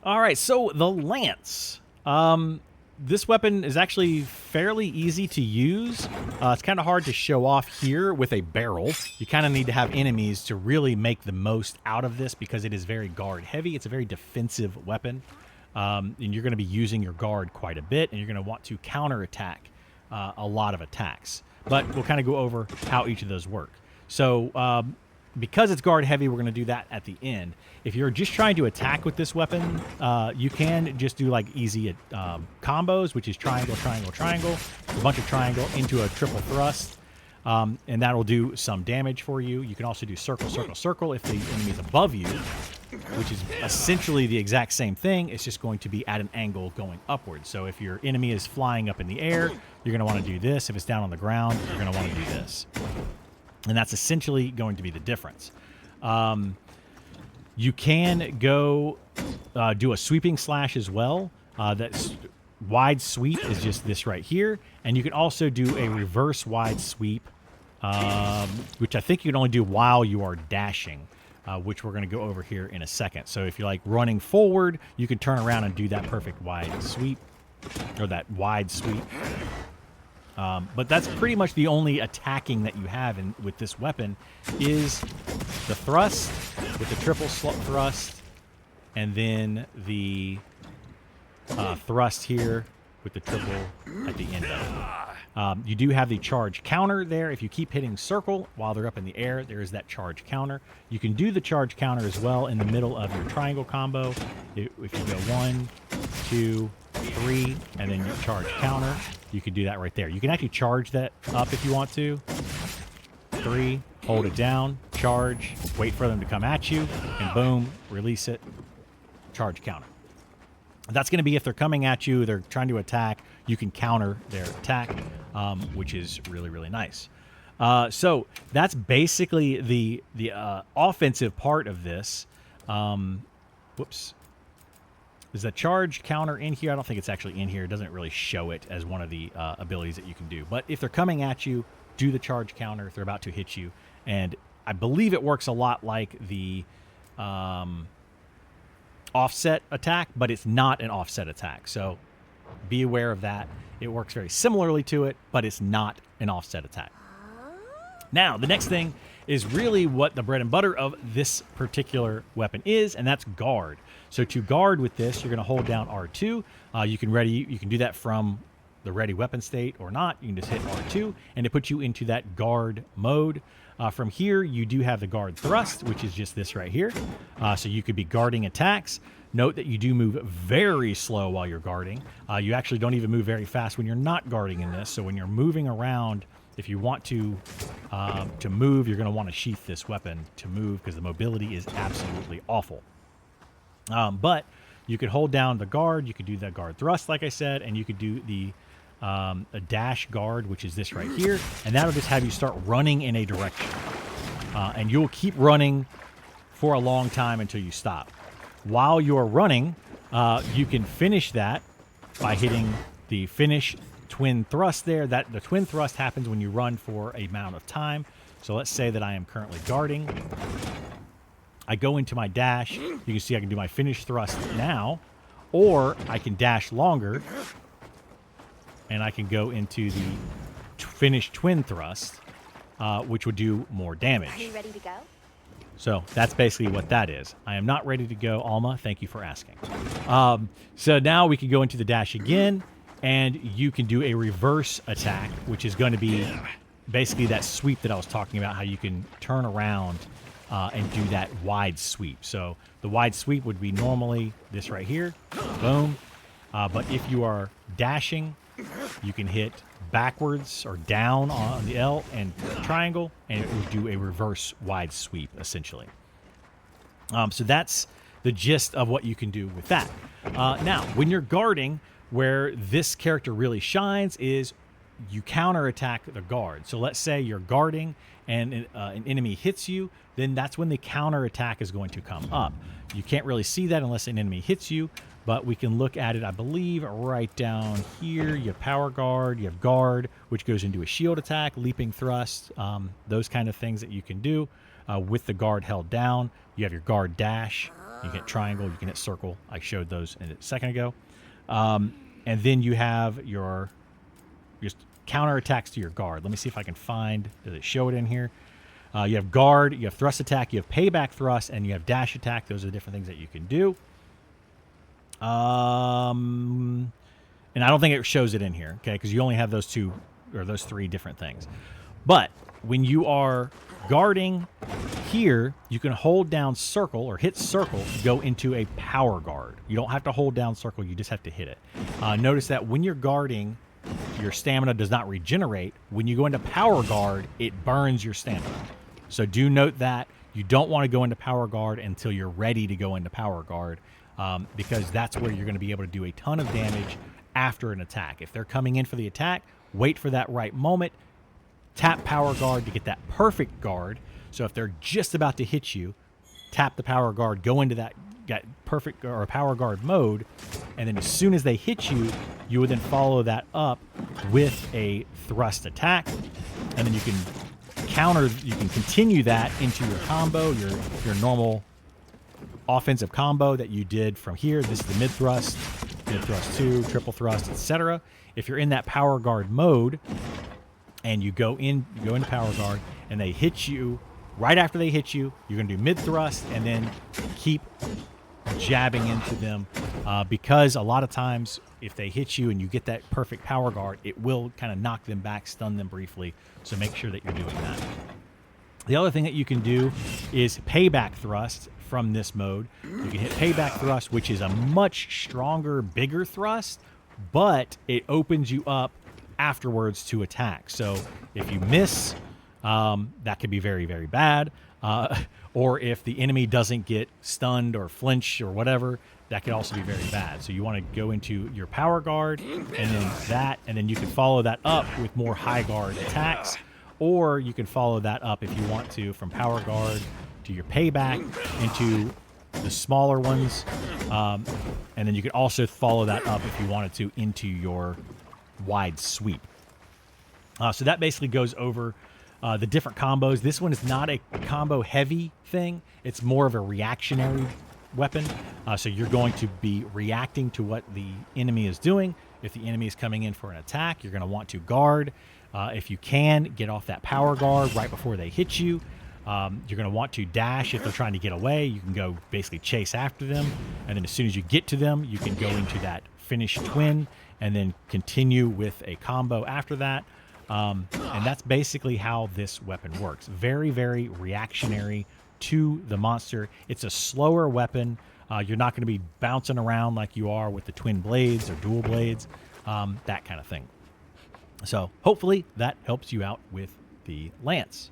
All right, so the lance. This weapon is actually fairly easy to use. It's kind of hard to show off here with a barrel. You kind of need to have enemies to really make the most out of this because it is very guard heavy. It's a very defensive weapon. And you're going to be using your guard quite a bit, and you're going to want to counterattack a lot of attacks. But we'll kind of go over how each of those work. So because it's guard heavy, we're going to do that at the end. If you're just trying to attack with this weapon, you can just do like easy combos, which is triangle, triangle, triangle, a bunch of triangle into a triple thrust, and that'll do some damage for you. You can also do circle, circle, circle if the enemy's above you, which is essentially the exact same thing. It's just going to be at an angle going upwards. So if your enemy is flying up in the air, you're going to want to do this. If it's down on the ground, you're going to want to do this. And that's essentially going to be the difference. You can go do a sweeping slash as well. That's wide sweep is just this right here. And you can also do a reverse wide sweep, which I think you can only do while you are dashing, which we're going to go over here in a second. So if you're like running forward, you can turn around and do that perfect wide sweep, or that wide sweep. But that's pretty much the only attacking that you have with this weapon is the thrust with the triple thrust, and then the thrust here with the triple at the end of it. You do have the charge counter there. If you keep hitting circle while they're up in the air, there is that charge counter. You can do the charge counter as well in the middle of your triangle combo. If you go 1, 2, 3, and then you charge counter, you can do that right there. You can actually charge that up if you want to. 3, hold it down, charge, wait for them to come at you, and boom, release it, charge counter. That's going to be if they're coming at you, they're trying to attack, you can counter their attack, which is really, really nice. So that's basically the offensive part of this. Whoops. Is the charge counter in here? I don't think it's actually in here. It doesn't really show it as one of the abilities that you can do. But if they're coming at you, do the charge counter if they're about to hit you. And I believe it works a lot like the offset attack, but it's not an offset attack. So be aware of that. It works very similarly to it, but it's not an offset attack. Now, the next thing is really what the bread and butter of this particular weapon is, and that's guard. So to guard with this, you're going to hold down R2. You can do that from the ready weapon state or not. You can just hit R2, and it puts you into that guard mode. From here, you do have the guard thrust, which is just this right here. So you could be guarding attacks. Note that you do move very slow while you're guarding. You actually don't even move very fast when you're not guarding in this. So when you're moving around, if you want to move, you're going to want to sheath this weapon to move because the mobility is absolutely awful. But you could hold down the guard. You could do the guard thrust, like I said, and you could do the a dash guard, which is this right here, and that'll just have you start running in a direction. And you'll keep running for a long time until you stop. While you're running, you can finish that by hitting the finish twin thrust there. That the twin thrust happens when you run for a amount of time. So let's say that I am currently guarding. I go into my dash. You can see I can do my finish thrust now, or I can dash longer, and I can go into the finish twin thrust, which would do more damage. Are you ready to go? So that's basically what that is. I am not ready to go, Alma. Thank you for asking. So now we can go into the dash again, and you can do a reverse attack, which is going to be basically that sweep that I was talking about, how you can turn around and do that wide sweep. So the wide sweep would be normally this right here, boom. But if you are dashing, you can hit backwards or down on the L and triangle, and it will do a reverse wide sweep, essentially. So that's the gist of what you can do with that. Now, when you're guarding, where this character really shines is you counterattack the guard. So let's say you're guarding and an enemy hits you, then that's when the counterattack is going to come up. You can't really see that unless an enemy hits you, but we can look at it, I believe, right down here. You have power guard, you have guard, which goes into a shield attack, leaping thrust, those kind of things that you can do with the guard held down. You have your guard dash, You can hit triangle, you can hit circle. I showed those a second ago. And then you have your just counterattacks to your guard. Let me see if I can find, does it show it in here? You have guard, you have thrust attack, you have payback thrust, and you have dash attack. Those are the different things that you can do. And I don't think it shows it in here, okay, because you only have those two or those three different things. But when you are guarding here, you can hold down circle or hit circle to go into a power guard. You don't have to hold down circle, you just have to hit it. Notice that when you're guarding, your stamina does not regenerate. When you go into power guard, it burns your stamina. So do note that you don't want to go into power guard until you're ready to go into power guard, because that's where you're going to be able to do a ton of damage after an attack. If they're coming in for the attack, wait for that right moment, tap power guard to get that perfect guard. So if they're just about to hit you, tap the power guard, go into that perfect or power guard mode, and then as soon as they hit you, you would then follow that up with a thrust attack, and then you can continue that into your combo, your normal offensive combo that you did from here. This is the mid thrust 2, triple thrust, etc. If you're in that power guard mode and you go into power guard and they hit you, right after they hit you, you're going to do mid thrust and then keep jabbing into them, because a lot of times if they hit you and you get that perfect power guard, it will kind of knock them back, stun them briefly. So make sure that you're doing that. The other thing that you can do is payback thrust from this mode. You can hit payback thrust, which is a much stronger, bigger thrust, but it opens you up afterwards to attack. So if you miss, that could be very, very bad. Or if the enemy doesn't get stunned or flinch or whatever, that could also be very bad. So you want to go into your power guard and then you can follow that up with more high guard attacks, or you can follow that up if you want to from power guard to your payback into the smaller ones. And then you could also follow that up if you wanted to into your wide sweep. So that basically goes over the different combos. This one is not a combo heavy thing. It's more of a reactionary weapon. So you're going to be reacting to what the enemy is doing. If the enemy is coming in for an attack, you're going to want to guard. If you can, get off that power guard right before they hit you. You're going to want to dash if they're trying to get away. You can go basically chase after them. And then as soon as you get to them, you can go into that finish twin and then continue with a combo after that. And that's basically how this weapon works. Very, very reactionary to the monster. It's a slower weapon. You're not going to be bouncing around like you are with the twin blades or dual blades, that kind of thing. So hopefully that helps you out with the lance.